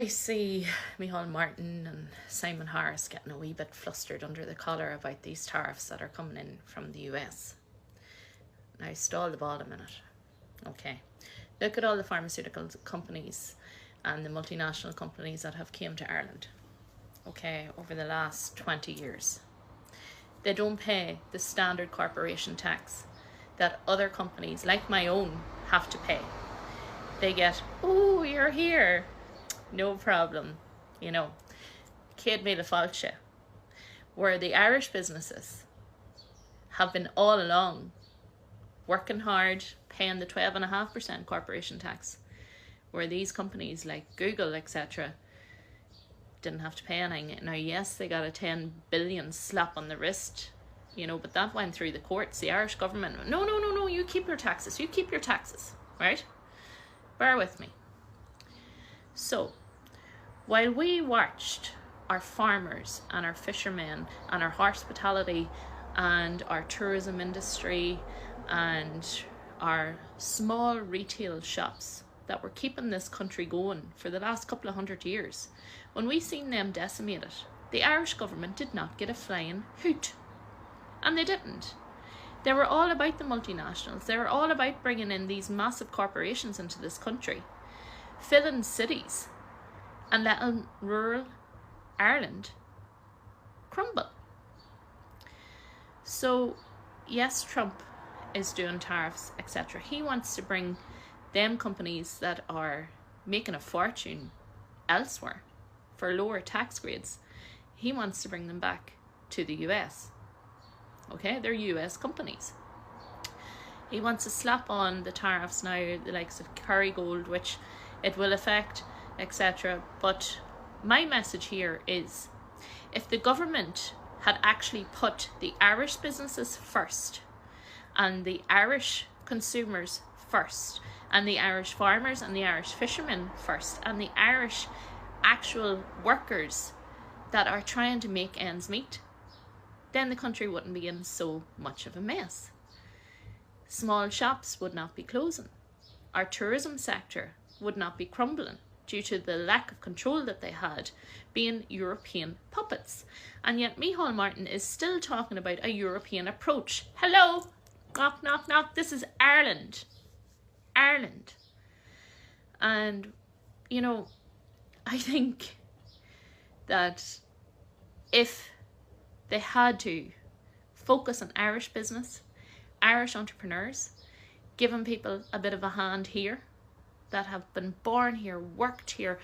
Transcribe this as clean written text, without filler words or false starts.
I see Micheál Martin and Simon Harris getting a wee bit flustered under the collar about these tariffs that are coming in from the US. Now, stall the ball a minute. Okay, look at all the pharmaceutical companies and the multinational companies that have came to Ireland, okay, over the last 20 years. They don't pay the standard corporation tax that other companies like my own have to pay. They get, oh, you're here, no problem, you know, Céad Míle Fáilte, where the Irish businesses have been all along working hard, paying the 12.5% corporation tax, where these companies like Google, etc., didn't have to pay anything. Now, yes, they got a 10 billion slap on the wrist, you know, but that went through the courts. The Irish government, no, you keep your taxes, right? Bear with me. So, while we watched our farmers and our fishermen and our hospitality and our tourism industry and our small retail shops that were keeping this country going for the last couple of 100 years, when we seen them decimated, the Irish government did not get a flying hoot. And they didn't. They were all about the multinationals. They were all about bringing in these massive corporations into this country, filling cities and letting rural Ireland crumble. So yes, Trump is doing tariffs, etc. He wants to bring them companies that are making a fortune elsewhere for lower tax grades, he wants to bring them back to the US. Okay, they're US companies. He wants to slap on the tariffs now, the likes of Kerrygold, which it will affect, etc. But my message here is, if the government had actually put the Irish businesses first, and the Irish consumers first, and the Irish farmers and the Irish fishermen first, and the Irish actual workers that are trying to make ends meet, then the country wouldn't be in so much of a mess. Small shops would not be closing. Our tourism sector would not be crumbling due to the lack of control that they had, being European puppets. And yet Micheál Martin is still talking about a European approach. Hello, knock, knock, knock. This is Ireland. Ireland. And, you know, I think that if they had to focus on Irish business, Irish entrepreneurs, giving people a bit of a hand here that have been born here, worked here,